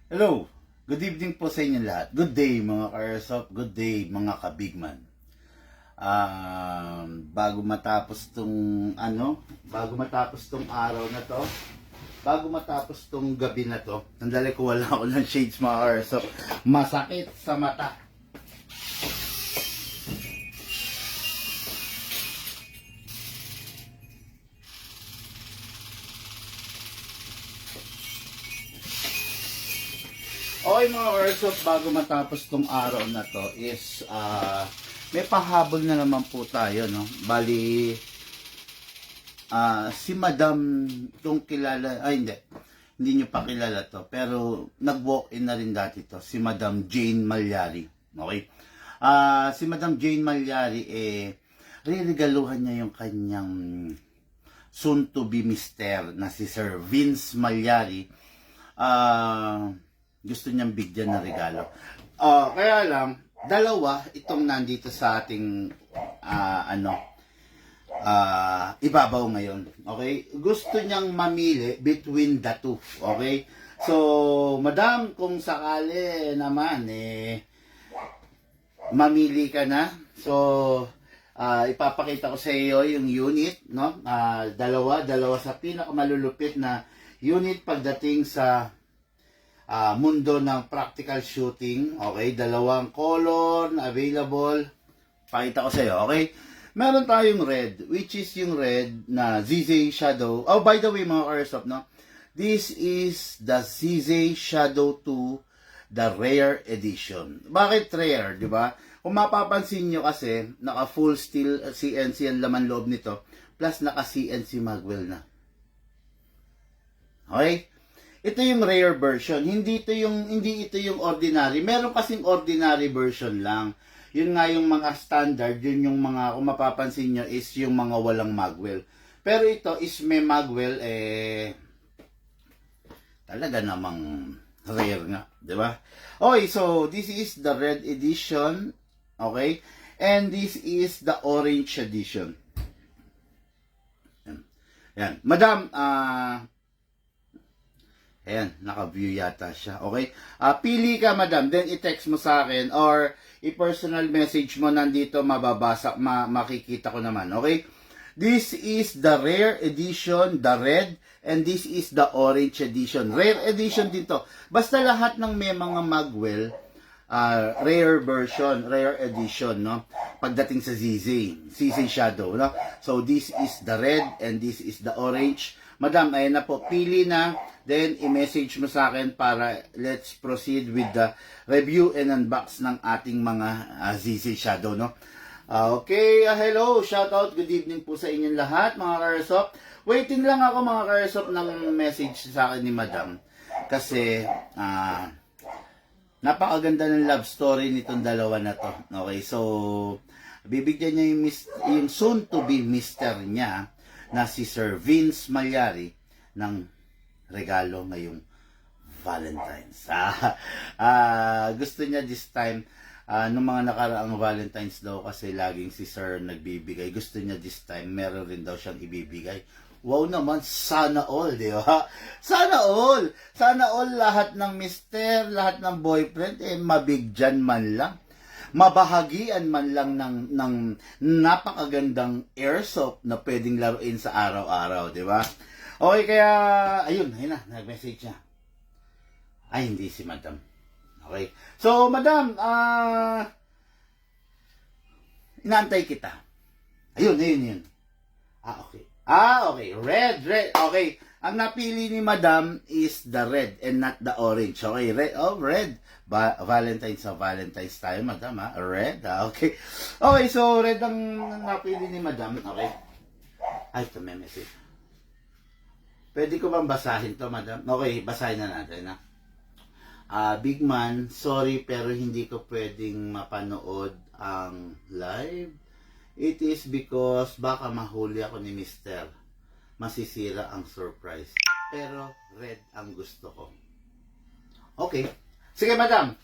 Hello, good evening po sa inyo lahat. Good day mga ka-airsoft, good day mga ka-bigman. Bago matapos tong araw na to, bago matapos tong gabi na to, sandali ko wala ako ng shades mga ka-airsoft. Masakit sa mata. Okay mga airsoft, bago matapos tong araw na to is may pahabol na naman po tayo, no? Bali si Madam tong kilala, hindi nyo pa kilala to, pero nag-walk-in na rin dati to, si Madam Jane Malyari. Okay? Si Madam Jane Malyari riregaluhan niya yung kanyang soon to be mister na si Sir Vince Malyari. Gusto niyang bigyan ng regalo. Kaya lang, dalawa itong nandito sa ating ibabaw ngayon. Okay? Gusto niyang mamili between the two. Okay? So, Madam, kung sakali naman, mamili ka na. So, ipapakita ko sa iyo yung unit, no? Dalawa sa pinakamalulupit na unit pagdating sa mundo ng practical shooting. Okay, dalawang color available. Pakita ko sa iyo, okay? Meron tayong red, which is yung red na ZZ Shadow. Oh, by the way mga airsoft, no? This is the ZZ Shadow 2, the rare edition. Bakit rare, di ba? Kung mapapansin nyo kasi, naka full steel CNC ang laman loob nito, plus naka CNC magwell na. Okay? Ito yung rare version, hindi ito yung ordinary. Meron kasing ordinary version lang. Yun nga yung mga standard, yun yung mga, kung mapapansin nyo, is yung mga walang magwell. Pero ito is may magwell, talaga namang rare nga, di ba? Okay, so this is the red edition, okay? And this is the orange edition. Yan. Madam, ayan, naka-view yata siya. Okay? Pili ka, Madam. Then, i-text mo sa akin or i-personal message mo nandito, mababasa, makikita ko naman. Okay? This is the rare edition, the red, and this is the orange edition. Rare edition dito. Basta lahat ng may mga magwell, rare version, rare edition, no? Pagdating sa ZZ Shadow, no? So, this is the red and this is the orange. Madam, ayan na po, pili na, then i-message mo sa akin para let's proceed with the review and unbox ng ating mga ZZ Shadow, no? Okay, hello, shout out, good evening po sa inyong lahat, mga ka-airsoft. Waiting lang ako mga ka-airsoft ng message sa akin ni Madam. Kasi, napakaganda ng love story nitong dalawa na to. Okay, so, bibigyan niya yung soon to be mister niya, na si Sir Vince Malyari ng regalo ngayong Valentine's. Gusto niya this time, nung mga nakaraang Valentine's daw kasi laging si Sir nagbibigay. Gusto niya this time, meron rin daw siyang ibibigay. Wow naman, sana all, di ba? Sana all! Sana all lahat ng mister, lahat ng boyfriend, mabigyan man lang. Mabahagian man lang ng napakagandang airsoft na pwedeng laruin sa araw-araw, di ba? Okay, kaya, ayun na, nag-message niya. Ay, hindi si Madam. Okay. So, Madam, inaantay kita. Ayun. Okay. Okay. Red. Okay. Ang napili ni Madam is the red and not the orange. Okay, red. Valentine's tayo, Madam, ha? Red, okay. Okay, so red ang napili ni Madam. Okay. Ay, ito may message. Pwede ko bang basahin to, Madam? Okay, basahin na natin, ha? Big man, sorry pero hindi ko pwedeng mapanood ang live. It is because baka mahuli ako ni Mister. Masisira ang surprise. Pero red ang gusto ko. Okay. Sige, Madam.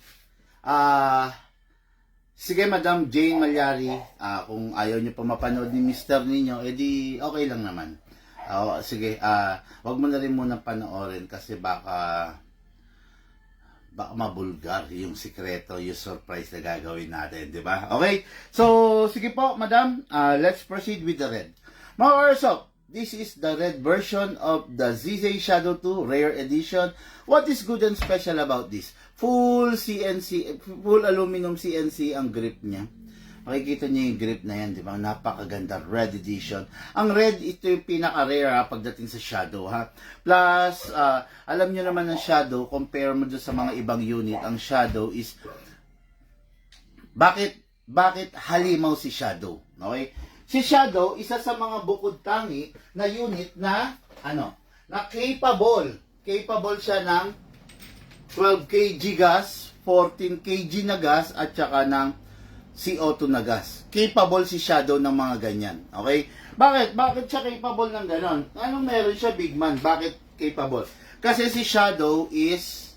Sige, Madam Jane Malyari. Kung ayaw niyo pa mapanood ni Mister ninyo, edi okay lang naman. Sige, wag mo na rin muna panoorin kasi baka baka mabulgar yung sikreto, yung surprise na gagawin natin, di ba? Okay? So, sige po, madam, let's proceed with the red. Mga Airsoft, this is the red version of the ZZ Shadow 2 Rare Edition. What is good and special about this? Full CNC, full aluminum CNC ang grip niya. Makikita niyo yung grip na yan, di ba? Napakaganda, red edition. Ang red, ito yung pinaka-rare pagdating sa Shadow, ha? Plus, alam niyo naman ng Shadow, compare mo doon sa mga ibang unit, ang Shadow is, bakit halimaw si Shadow? Okay? Si Shadow, isa sa mga bukod tangi na unit na, na capable siya ng 12 kg gas, 14 kg na gas, at saka ng CO2 na gas. Capable si Shadow ng mga ganyan. Okay? Bakit siya capable ng ganon? Anong meron siya, big man? Bakit capable? Kasi si Shadow is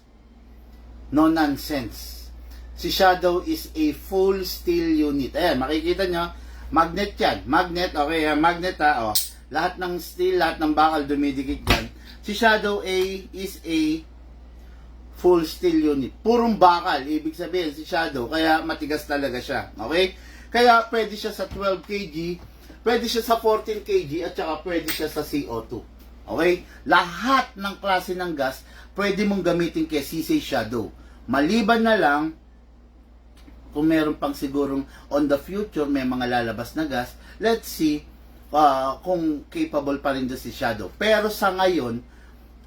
no nonsense. Si Shadow is a full steel unit. Ayan, makikita nyo, magnet yan. Magnet, okay, magnet ha. Oh. Lahat ng steel, lahat ng bakal dumidikit dyan. Si Shadow is a full steel unit. Purong bakal. Ibig sabihin, si Shadow, kaya matigas talaga siya. Okay? Kaya pwede siya sa 12 kg, pwede siya sa 14 kg, at saka pwede siya sa CO2. Okay? Lahat ng klase ng gas, pwede mong gamitin kay CC Shadow. Maliban na lang, kung meron pang sigurong on the future, may mga lalabas na gas, let's see kung capable pa rin doon si Shadow. Pero sa ngayon,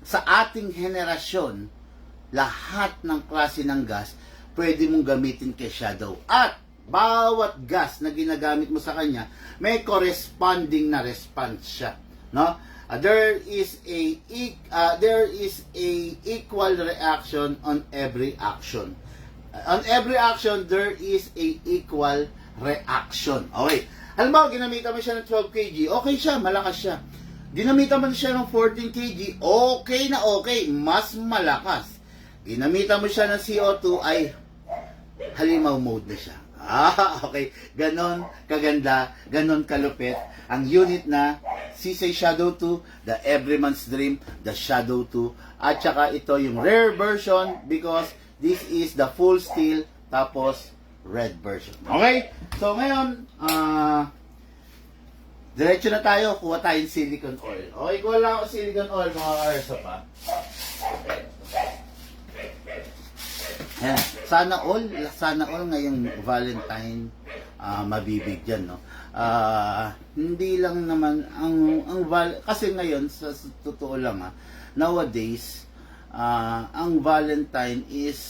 sa ating henerasyon, lahat ng klase ng gas pwede mong gamitin kay Shadow. At bawat gas na ginagamit mo sa kanya, may corresponding na response siya. No? There is a equal reaction on every action. On every action, there is a equal reaction. Okay. Halimbawa, ginamitan mo siya ng 12 kg, okay siya, malakas siya. Ginamitan mo siya ng 14 kg, okay na okay, mas malakas. Ginamitan mo siya ng CO2, ay halimaw mode na siya. Okay. Ganon kaganda, ganon kalupit ang unit na CC Shadow 2, the Everyman's Dream, the Shadow 2, at saka ito yung rare version because this is the full steel, tapos red version. Okay? So ngayon, diretso na tayo, kuha tayong silicone oil. Okay, kuha lang ako silicone oil, mga Airsoft pa. Yan. Sana all ngayong Valentine mabibigyan, no. Hindi lang naman kasi ngayon sa totoo lang nowadays ang Valentine is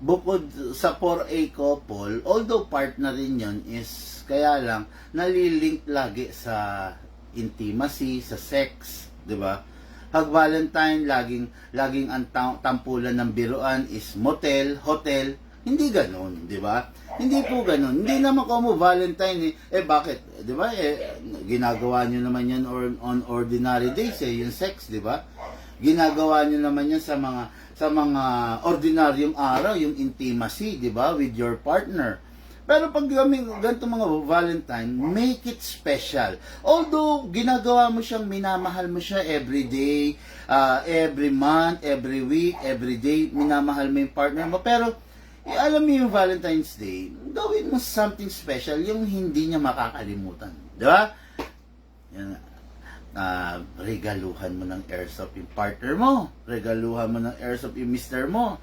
bukod sa for a couple, although partner rin yun, is kaya lang nalilink lagi sa intimacy, sa sex, 'di ba? Pag Valentine, laging ang tampulan ng biruan is motel, hotel. Hindi ganoon, di ba? Hindi po ganoon. Hindi naman mo Valentine bakit? Di ba? Ginagawa niyo naman yan on ordinary days yung sex, di ba? Ginagawa niyo naman yan sa mga ordinaryong araw, yung intimacy, di ba? With your partner. Pero pag ganito mga Valentine, make it special. Although, ginagawa mo siyang, minamahal mo siya every day, every month, every week, every day, minamahal mo yung partner mo. Pero, alam mo yung Valentine's Day, gawin mo something special, yung hindi niya makakalimutan. Di ba? Yan. Regaluhan mo ng Airsoft yung partner mo. Regaluhan mo ng Airsoft yung mister mo.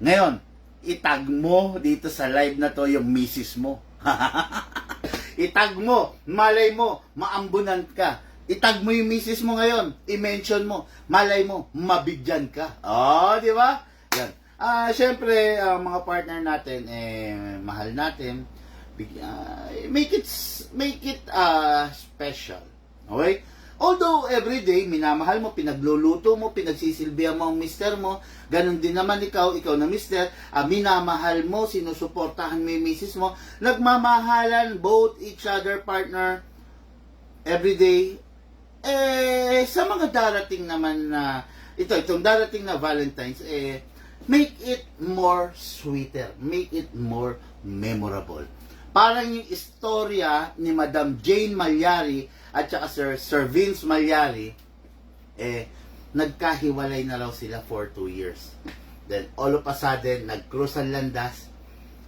Ngayon, itag mo dito sa live na to yung misis mo. Itag mo, malay mo, maambunan ka. Itag mo yung misis mo ngayon, i-mention mo, malay mo, mabigyan ka. Di ba? Yan. Syempre, mga partner natin, mahal natin, make it special. Okay? Although everyday minamahal mo, pinagluluto mo, pinagsisilbihan mo ang mister mo, ganun din naman ikaw na mister, minamahal mo, sinusuportahan mo yung misis mo, nagmamahalan both each other partner everyday. Sa mga darating naman na itong darating na Valentine's, make it more sweeter, make it more memorable. Parang yung istorya ni Madam Jane Malyari at saka Sir Vince Malyari, nagkahiwalay na raw sila for 2 years. Then, all of a sudden, nag-cross ang landas,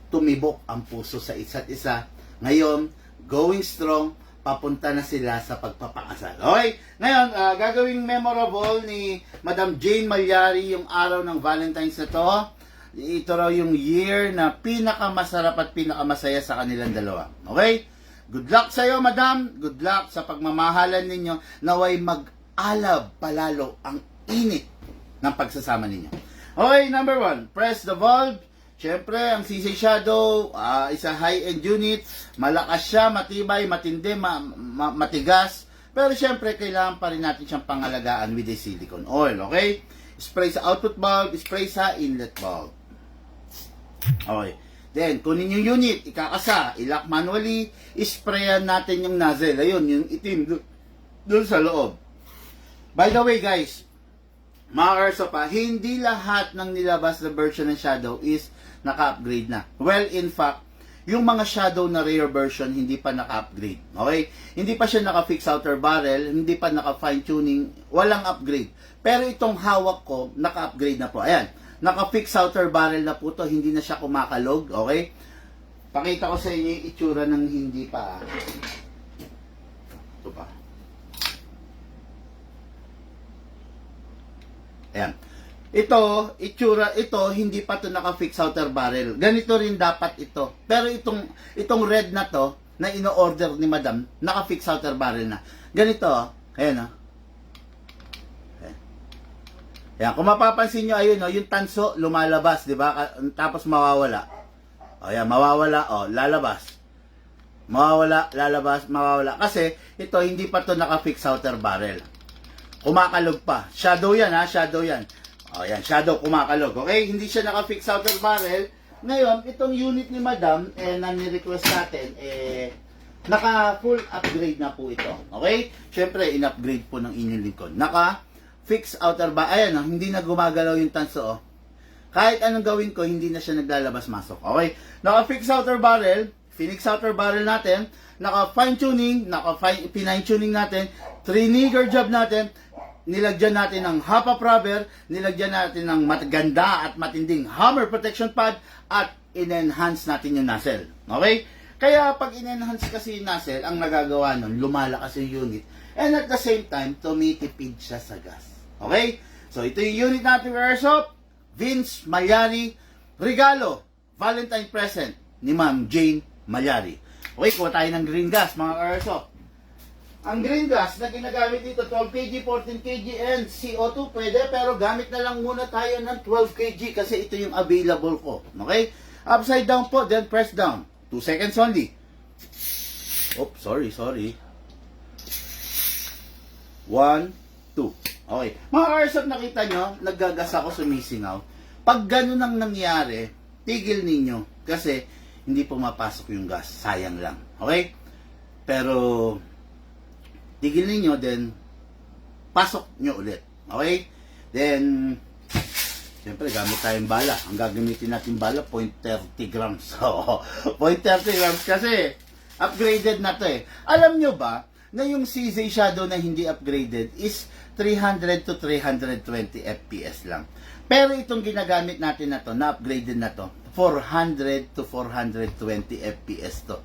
tumibok ang puso sa isa't isa. Ngayon, going strong, papunta na sila sa pagpapakasal. Okay? Ngayon, gagawing memorable ni Madam Jane Malyari yung araw ng Valentine's na to. Ito raw yung year na pinakamasarap at pinakamasaya sa kanilang dalawa. Okay? Good luck sa iyo, Madam. Good luck sa pagmamahalan ninyo. Naway mag-alab palalo ang init ng pagsasama ninyo. Okay, number 1, press the valve. Siyempre, ang CC Shadow, isa high-end unit. Malakas siya, matibay, matindi, matigas. Pero siyempre, kailangan pa rin natin siyang pangalagaan with a silicone oil. Okay? Spray sa output valve, spray sa inlet valve. Okay. Then, kunin yung unit, ikakasa, ilock manually, isprayan natin yung nozzle. Ayun, yung itim doon sa loob. By the way, guys, mga Urso pa, hindi lahat ng nilabas na version ng Shadow is naka-upgrade na. Well, in fact, yung mga Shadow na rare version, hindi pa naka-upgrade. Okay? Hindi pa siya naka-fix outer barrel, hindi pa naka-fine tuning, walang upgrade. Pero itong hawak ko, naka-upgrade na po. Ayan, naka-fix outer barrel na po to, hindi na siya kumakalog. Okay? Pakita ko sa inyo yung itsura ng hindi pa. Ito pa. Ayan. Ito, itsura, ito, hindi pa to naka-fix outer barrel. Ganito rin dapat ito. Pero itong red na to, na ino-order ni Madam, naka-fix outer barrel na. Ganito, ayan o. Ayan, kung mapapansin nyo, ayun o, yung tanso, lumalabas, di ba? Tapos mawawala. O, ayan, mawawala, o, lalabas. Mawawala, lalabas, mawawala. Kasi, ito, hindi pa to naka-fix outer barrel. Kumakalog pa. Shadow yan, ha? Shadow yan. O, yan. Shadow, kumakalog. Okay? Hindi siya naka-fix outer barrel. Ngayon, itong unit ni Madam, na ni-request natin, naka-full upgrade na po ito. Okay? Siyempre, in-upgrade po ng inyong lingkod. Naka-fix outer barrel. Ayan, hindi na gumagalaw yung tanso, oh. Kahit anong gawin ko, hindi na siya naglalabas-masok. Okay? Naka-fix outer barrel, Phoenix outer barrel natin, naka-fine tuning, naka-fine tuning natin, 3-nigger job natin, nilagyan natin ng half-up rubber, nilagyan natin ng maganda at matinding hammer protection pad, at in-enhance natin yung nozzle. Okay? Kaya pag in-enhance kasi yung nozzle, ang nagagawa nun, lumalakas yung unit. And at the same time, tumitipid siya sa gas. Okay? So ito yung unit natin, Airsoft, Vince Malyari, regalo, Valentine present ni Ma'am Jane Malyari. Okay, kuha tayo ng green gas, mga Airsoft. Ang green gas na ginagamit dito, 12 kg, 14 kg, and CO2 pwede, pero gamit na lang muna tayo ng 12 kg kasi ito yung available ko. Okay? Upside down po, then press down. 2 seconds only. Oops, sorry. 1, 2. Okay. Mga Airsoft, nakita nyo, naggagas ako, sumisingaw. Pag ganun ang nangyari, tigil ninyo kasi hindi pumapasok yung gas. Sayang lang. Okay? Pero tigil ninyo, then pasok nyo ulit. Okay? Then, siyempre, gamit tayong bala. Ang gagamitin natin bala, 0.30 grams. So, 0.30 grams kasi upgraded na to eh. Alam nyo ba na yung CZ Shadow na hindi upgraded is 300 to 320 FPS lang. Pero itong ginagamit natin na to, na upgraded na to, 400 to 420 FPS to.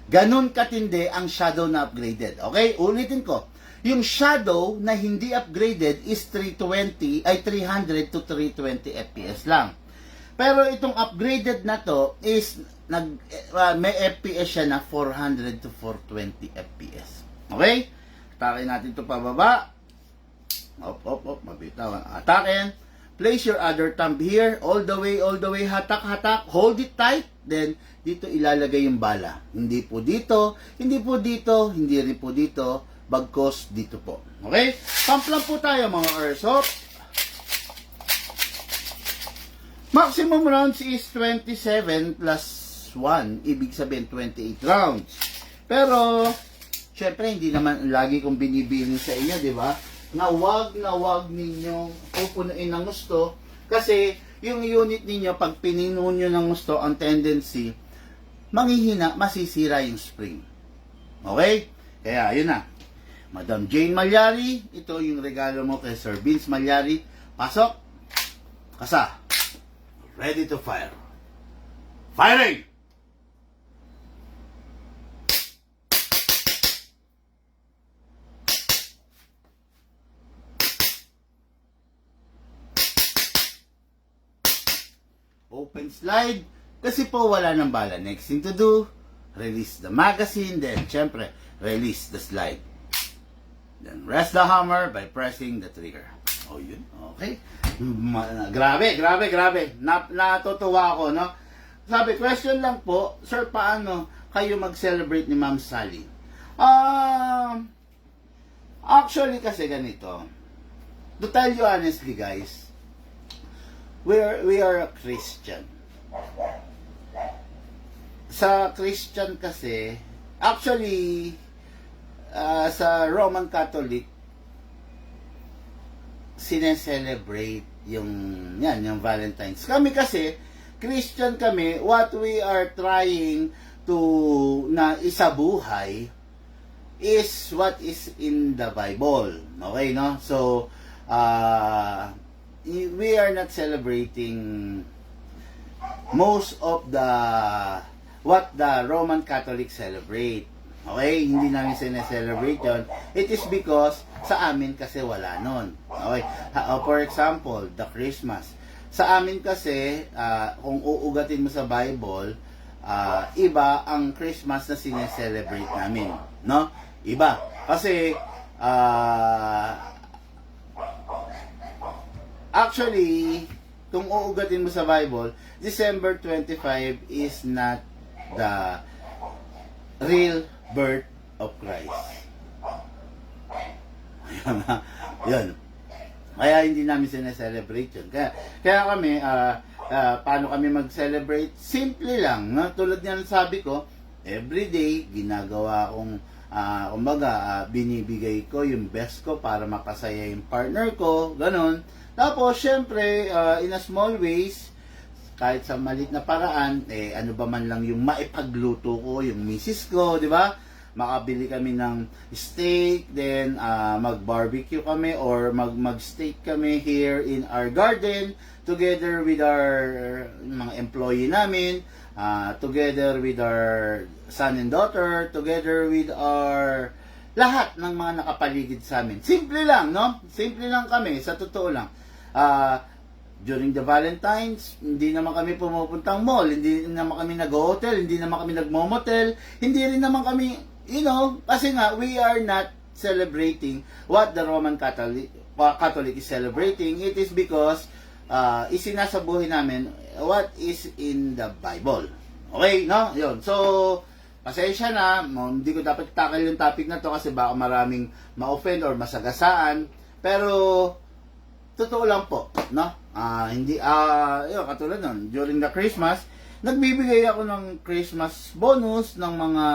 Ganun katindi ang Shadow na upgraded. Okay? Ulitin ko. Yung Shadow na hindi upgraded is 300 to 320 FPS lang. Pero itong upgraded na to is may FPS siya na 400 to 420 FPS. Okay? Atakin natin ito pababa. Mabitaw. Atakin. Place your other thumb here. All the way, hatak. Hold it tight. Then, dito ilalagay yung bala. Hindi po dito, hindi rin po dito, bagkos dito po. Okay? Pump lang po tayo, mga Airsoft. Maximum rounds is 27 plus 1. Ibig sabihin, 28 rounds. Pero, syempre, hindi naman lagi kong binibilin sa inyo, di ba? Na wag ninyong pupunuin ng gusto kasi yung unit ninyo, pag pininuno nyo ng gusto, ang tendency, manghihina, masisira yung spring. Okay? Kaya, yun na. Madam Jane Malyari, ito yung regalo mo kay Sir Vince Malyari. Pasok. Kasa. Ready to fire. Firing! Open slide. Kasi po wala ng bala. Next thing to do, release the magazine. Then, syempre, release the slide. Then, rest the hammer by pressing the trigger. Oh, yun. Okay. Grabe. Natutuwa ako, no? Sabi, question lang po, sir, paano kayo mag-celebrate ni Ma'am Sally? Actually, kasi ganito. To tell you honestly, guys, we are a Christian. Sa Christian kasi, actually, sa Roman Catholic, sineselebrate yung Valentine's. Kami kasi, Christian kami, what we are trying to na isabuhay is what is in the Bible. Okay, no? So, we are not celebrating most of what the Roman Catholic celebrate. Okay? Hindi namin sineselebrate yun. It is because sa amin kasi wala nun. Okay? For example, the Christmas. Sa amin kasi, kung uugatin mo sa Bible, iba ang Christmas na sineselebrate namin. No? Iba. Kasi, actually, kung uugatin mo sa Bible, December 25 is not the real birth of Christ. Yun. Kaya hindi namin sineselebrate yun. Kaya kami, paano kami mag-celebrate? Simple lang. No? Tulad nga ng sabi ko, everyday, ginagawa kong, binibigay ko yung best ko para makasaya yung partner ko. Ganon. Tapos, syempre, in a small ways, kahit sa maliit na paraan, ano ba man lang yung maipagluto ko, yung misis ko, di ba? Makabili kami ng steak, then mag-barbecue kami or mag-steak kami here in our garden together with our mga employee namin, together with our son and daughter, together with our lahat ng mga nakapaligid sa amin. Simple lang, no? Simple lang kami, sa totoo lang. During the Valentine's, hindi naman kami pumupuntang mall, hindi naman kami nag-hotel, hindi naman kami nagmo-motel, hindi rin naman kami, kasi nga, we are not celebrating what the Roman Catholic is celebrating. It is because isinasabuhay namin what is in the Bible. Okay, no? Yun. So, pasensya na, hindi ko dapat tackle yung topic na to kasi baka maraming ma-offend or masagasaan. Pero, totoo lang po, no? Katulad nun, during the Christmas, nagbibigay ako ng Christmas bonus ng mga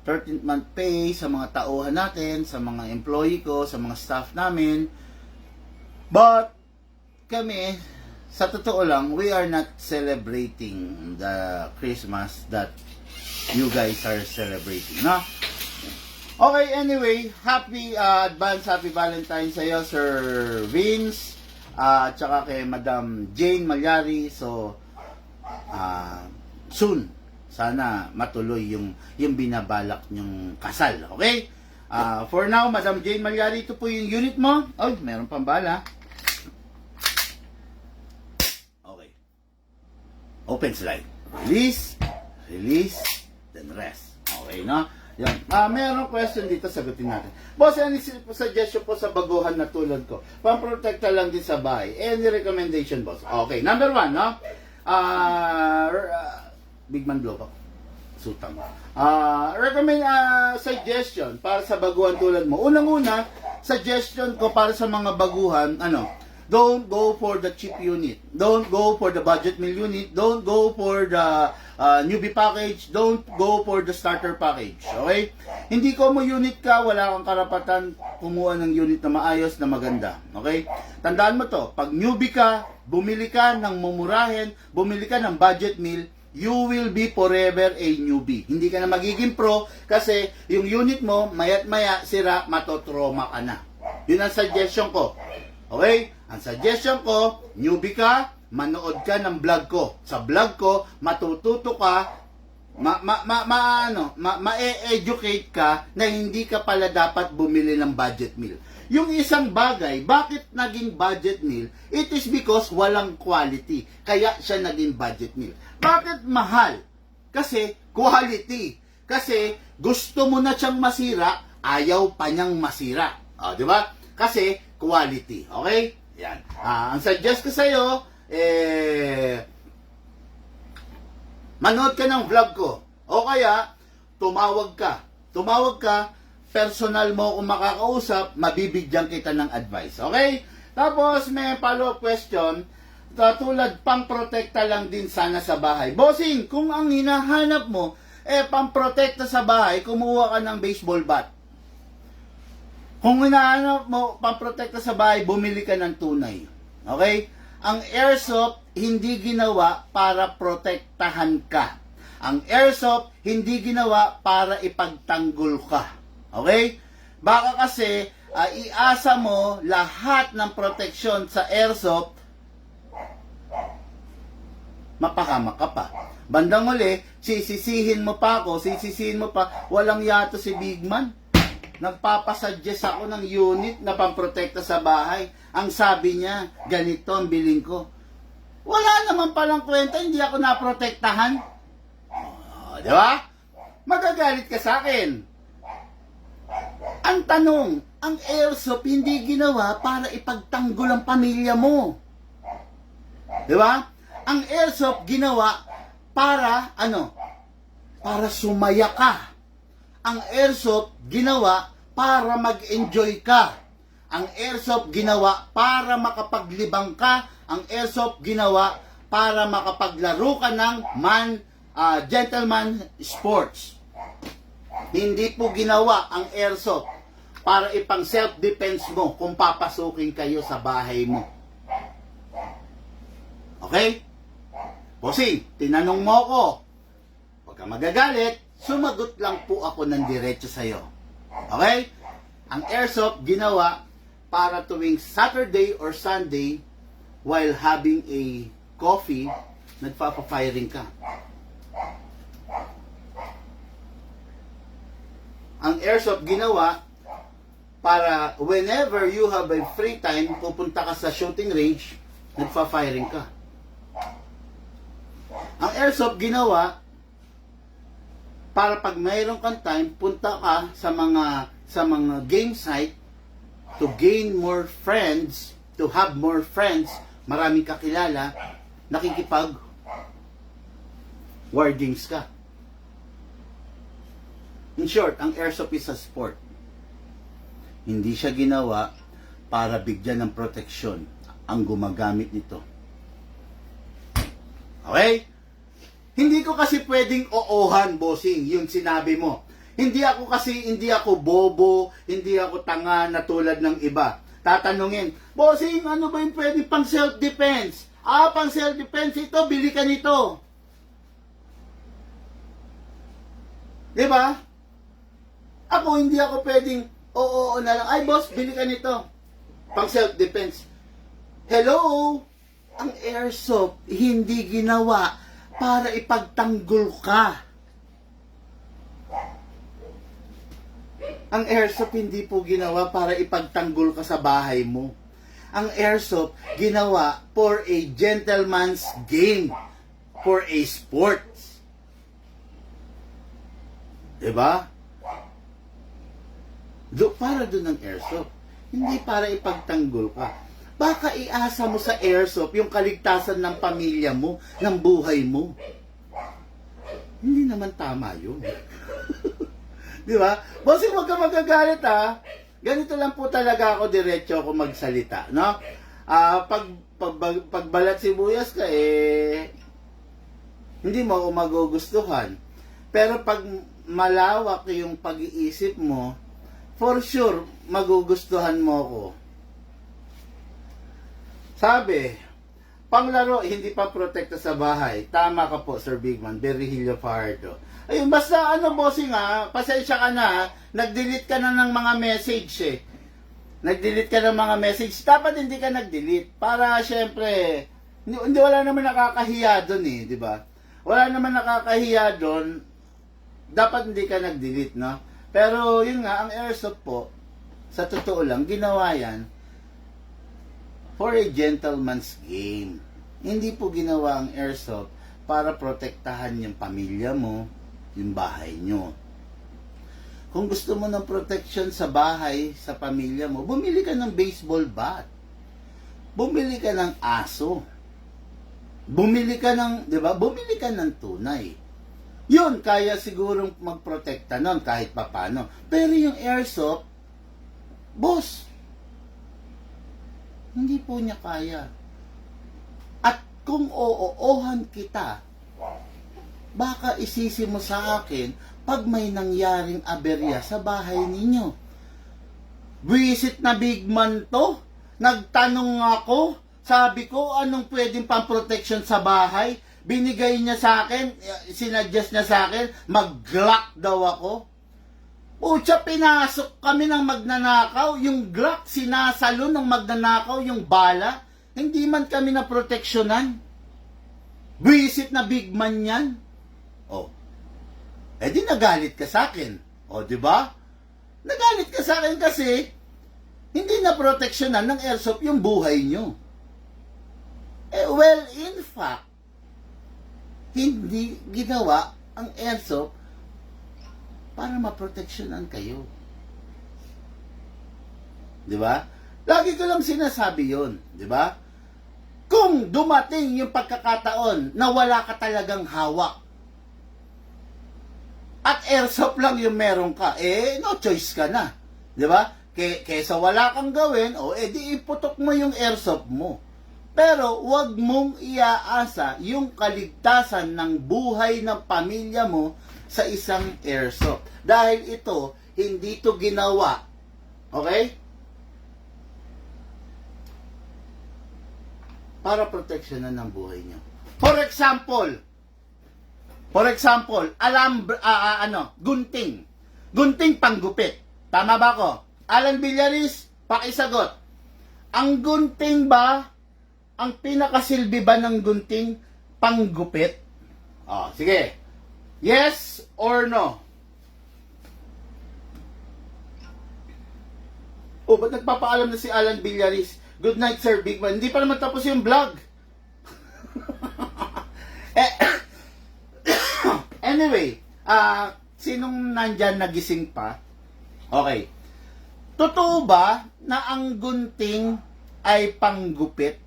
13th month pay sa mga tauhan natin, sa mga employee ko, sa mga staff namin. But, kami, sa totoo lang, we are not celebrating the Christmas that you guys are celebrating, no? Okay, anyway, happy Valentine's sa'yo, Sir Vince. At saka kay Madam Jane Malyari. So, soon, sana matuloy yung binabalak nyong kasal. Okay? For now, Madam Jane Malyari, ito po yung unit mo. Ay, meron pang bala. Okay. Open slide. Release, then rest. Okay, no? Yan. Mayroong question dito, sagutin natin. Boss, any suggestion po sa baguhan na tulad ko? Pamprotekta lang din sa bahay. Any recommendation, boss? Okay, number 1, no? Big man blow pa. Sutang. Recommend suggestion para sa baguhan tulad mo. Unang-una, suggestion ko para sa mga baguhan, don't go for the cheap unit. Don't go for the budget meal unit. Don't go for the newbie package. Don't go for the starter package. Okay? Hindi ko mo unit ka, wala kang karapatan kumuha ng unit na maayos, na maganda. Okay? Tandaan mo to, pag newbie ka, bumili ka ng mumurahin, bumili ka ng budget meal, you will be forever a newbie. Hindi ka na magiging pro kasi yung unit mo, mayat maya, sira, matotrauma ka na. Yun ang suggestion ko. Okay? Ang suggestion ko, newbie ka, manood ka ng vlog ko. Sa vlog ko, matututo ka, ma-educate ka na hindi ka pala dapat bumili ng budget meal. Yung isang bagay, bakit naging budget meal? It is because walang quality. Kaya siya naging budget meal. Bakit mahal? Kasi quality. Kasi gusto mo na siyang masira, ayaw pa niyang masira. O, di ba? Kasi quality. Okay? Yan. Ang suggest ko sa'yo, manood ka ng vlog ko. O kaya, tumawag ka. Tumawag ka, personal mo kung makakausap, mabibigyan kita ng advice. Okay? Tapos, may follow-up question. Tulad, pang-protekta lang din sana sa bahay. Bossing, kung ang hinahanap mo, pang-protekta sa bahay, kumuha ka ng baseball bat. Kung hinahanap mo, pang-protekta sa bahay, bumili ka ng tunay. Okay? Ang airsoft, hindi ginawa para protektahan ka. Ang airsoft, hindi ginawa para ipagtanggol ka. Okay? Baka kasi, iasa mo lahat ng proteksyon sa airsoft, mapahamak ka pa. Bandang uli, sisisihin mo pa ako, walang yato si Big Man. Nagpapasuggest ako ng unit na pamprotekta sa bahay. Ang sabi niya, ganito ang biling ko. Wala naman palang kwenta, hindi ako naprotektahan. Di ba? Magagalit ka sa akin. Ang tanong, ang airsoft hindi ginawa para ipagtanggol ang pamilya mo. Di ba? Ang airsoft ginawa para, para sumaya ka. Ang airsoft ginawa para mag-enjoy ka. Ang airsoft ginawa para makapaglibang ka. Ang airsoft ginawa para makapaglaro ka ng gentleman sports. Hindi po ginawa ang airsoft para ipang self-defense mo kung papasukin kayo sa bahay mo. Okay? Bossing, tinanong mo ako. Huwag ka magagalit, sumagot lang po ako ng diretso sa'yo. Okay? Ang airsoft ginawa para tuwing Saturday or Sunday while having a coffee, nagpapafiring ka. Ang airsoft ginawa para whenever you have a free time, pupunta ka sa shooting range, nagpa-firing ka. Ang airsoft ginawa para pag mayroon kang time, punta ka sa mga game site to gain more friends, to have more friends, maraming kakilala, nakikipag war games ka. In short, ang airsoft is a sport. Hindi siya ginawa para bigyan ng proteksyon ang gumagamit nito. Okay? Hindi ko kasi pwedeng oohan, bossing, yung sinabi mo. Hindi ako bobo, hindi ako tanga na tulad ng iba. Tatanungin, bossing, ano ba yung pwedeng pang self-defense? Pang self-defense ito, bili ka nito. Diba? Ako, hindi ako pwedeng, oo na lang, ay boss, bili ka nito. Pang self-defense. Hello? Ang airsoft, hindi ginawa para ipagtanggol ka. Ang airsoft, hindi po ginawa para ipagtanggol ka sa bahay mo. Ang airsoft, ginawa for a gentleman's game. For a sports. Diba? Para doon ang airsoft. Hindi para ipagtanggol ka. Baka iasa mo sa airsoft yung kaligtasan ng pamilya mo, ng buhay mo. Hindi naman tama yun. Di ba? Bossing, huwag ka magagalit ha. Ganito lang po talaga ako, diretso ako magsalita. No? Pagbalat sibuyas ka, hindi mo ako magugustuhan. Pero pag malawak yung pag-iisip mo, for sure, magugustuhan mo ko. Sabi, Panglaro, hindi pa protekta sa bahay. Tama ka po, Sir Bigman. Virgilio Fajardo. Ayun, basta ano, bossing ha, pasensya ka na ha. Nag-delete ka na ng mga message eh. Nag-delete ka ng mga message. Dapat hindi ka nag-delete. Para, syempre, hindi wala naman nakakahiya doon eh, di ba? Wala naman nakakahiya doon. Dapat hindi ka nag-delete, no? Pero, yun nga, ang airsoft po, sa totoo lang, ginawa yan for a gentleman's game. Hindi po ginawa ang airsoft para protektahan yung pamilya mo, yung bahay nyo. Kung gusto mo ng protection sa bahay, sa pamilya mo, bumili ka ng baseball bat. Bumili ka ng aso. Bumili ka ng, di ba? Bumili ka ng tunay. Yun, kaya sigurong magprotekta nun kahit papano. Pero yung airsoft, boss, hindi po niya kaya. At kung oo-ohan kita, baka isisi mo sa akin pag may nangyaring aberya sa bahay ninyo. Visit na Bigman to. Nagtanong ako, sabi ko, anong pwedeng pang-protection sa bahay? Binigay niya sa akin, sinadjust niya sa akin, mag-Glock daw ako. Pucha, pinasok kami ng magnanakaw, yung Glock sinasalo ng magnanakaw, yung bala, hindi man kami na proteksyonan. Visit na Bigman yan. Oh, eh di nagalit ka sa akin. Oh, di ba? Nagalit ka sa akin kasi hindi na proteksyonan ng airsoft yung buhay nyo. Eh, well, in fact, hindi ginawa ang airsoft para maproteksyonan kayo. Di ba? Lagi ko lang sinasabi yon, di ba? Kung dumating yung pagkakataon na wala ka talagang hawak at airsoft lang yung meron ka, eh, no choice ka na. Di ba? Kesa wala kang gawin, di iputok mo yung airsoft mo. Pero wag mong iaasa yung kaligtasan ng buhay ng pamilya mo sa isang airsoft. Dahil ito, hindi ito ginawa. Okay? Para proteksyonan ng buhay nyo. For example, gunting. Gunting panggupit. Tama ba ko? Alan Villaris, pakisagot. Ang gunting ba, ang pinakasilbi ba ng gunting panggupit? Sige. Yes or no? Ba't nagpapaalam na si Alan Villaris? Good night, Sir Bigman. Hindi pa naman tapos yung vlog. Anyway, sinong nandyan nagising pa? Okay. Totoo ba na ang gunting ay panggupit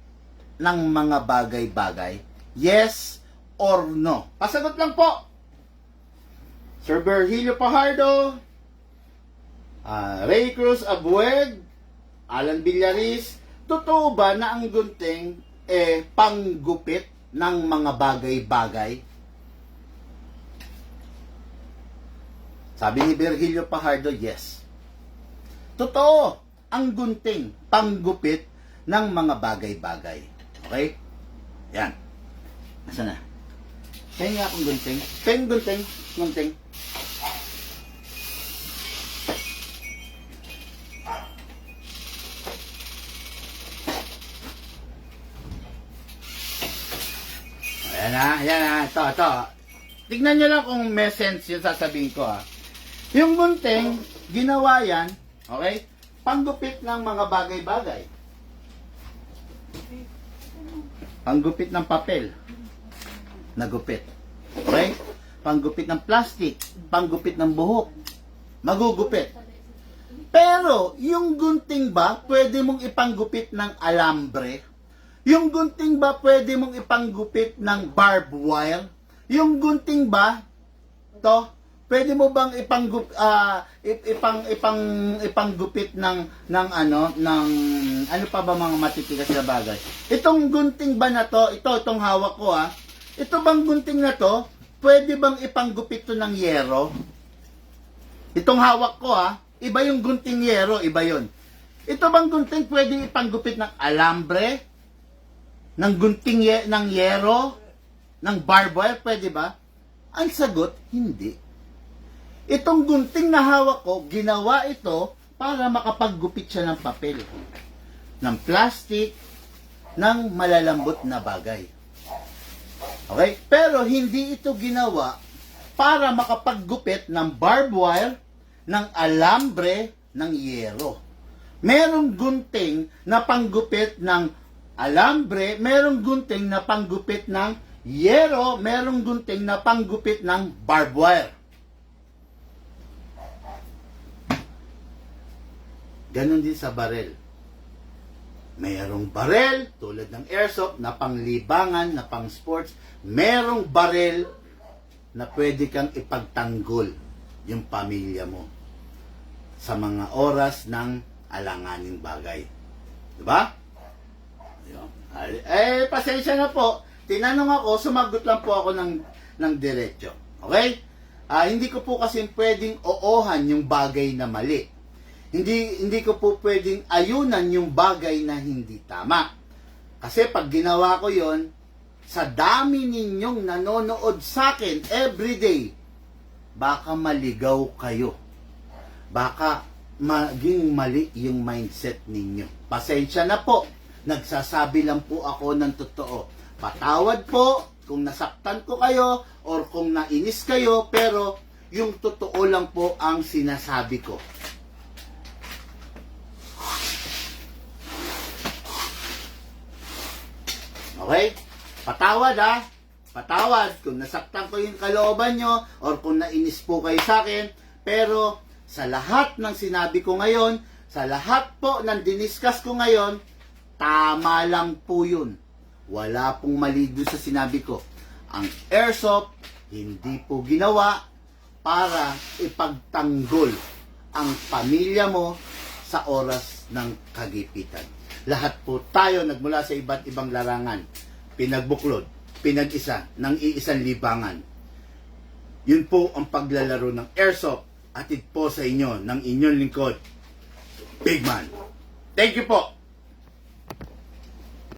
ng mga bagay-bagay? Yes or no? Pasagot lang po. Sir Virgilio Fajardo, Ray Cruz Abueg, Alan Villaris, totoo ba na ang gunting panggupit ng mga bagay-bagay? Sabi ni Virgilio Fajardo, yes. Totoo, ang gunting panggupit ng mga bagay-bagay. Okay? Yan. Nasaan na? Kaya nga akong gunting. Gunting. Ayan na, ito. Tignan nyo lang kung may sense yung sasabihin ko Yung gunting, ginawa yan, okay? Panggupit ng mga bagay-bagay. Panggupit ng papel. Nagupit. Okay? Panggupit ng plastic. Panggupit ng buhok. Magugupit. Pero, yung gunting ba, pwede mong ipanggupit ng alambre? Yung gunting ba, pwede mong ipanggupit ng barbed wire? Yung gunting ba, pwede mo bang ipanggupit ng ano pa ba mga matitigas na bagay? Itong gunting ba na to, itong hawak ko ito bang gunting na to, pwede bang ipanggupit to ng yero? Itong hawak ko iba yung gunting yero, iba yon. Ito bang gunting pwede ipanggupit ng alambre? Ng gunting ng yero? Ng barbed wire? Pwede ba? Ang sagot, hindi. Itong gunting na hawak ko, ginawa ito para makapaggupit siya ng papel, ng plastic, ng malalambot na bagay. Okay? Pero hindi ito ginawa para makapaggupit ng barbed wire, ng alambre, ng yero. Merong gunting na panggupit ng alambre, merong gunting na panggupit ng yero, merong gunting na panggupit ng barbed wire. Ganon din sa barel. Merong barel, tulad ng airsoft, na panglibangan, na pang sports. Merong barel na pwede kang ipagtanggol yung pamilya mo sa mga oras ng alanganing bagay. Diba? Pasensya na po. Tinanong ako, sumagot lang po ako ng diretso. Okay? Hindi ko po kasi pwedeng oohan yung bagay na mali. Hindi ko po pwedeng ayunan yung bagay na hindi tama. Kasi pag ginawa ko yon, sa dami ninyong nanonood sa akin everyday, baka maligaw kayo. Baka maging mali yung mindset ninyo. Pasensya na po. Nagsasabi lang po ako ng totoo. Patawad po kung nasaktan ko kayo or kung nainis kayo, pero yung totoo lang po ang sinasabi ko. Okay? Patawad ha. Patawad kung nasaktan ko yung kalooban nyo or kung nainis po kayo sa akin. Pero sa lahat ng sinabi ko ngayon, sa lahat po ng diniscuss ko ngayon, tama lang po yun. Wala pong mali doon sa sinabi ko. Ang airsoft, hindi po ginawa para ipagtanggol ang pamilya mo sa oras ng kagipitan. Lahat po tayo nagmula sa iba't ibang larangan, pinagbuklod, pinag-isa, ng iisang libangan. Yun po ang paglalaro ng airsoft. Atid po sa inyo ng inyong lingkod, Big Man. Thank you po.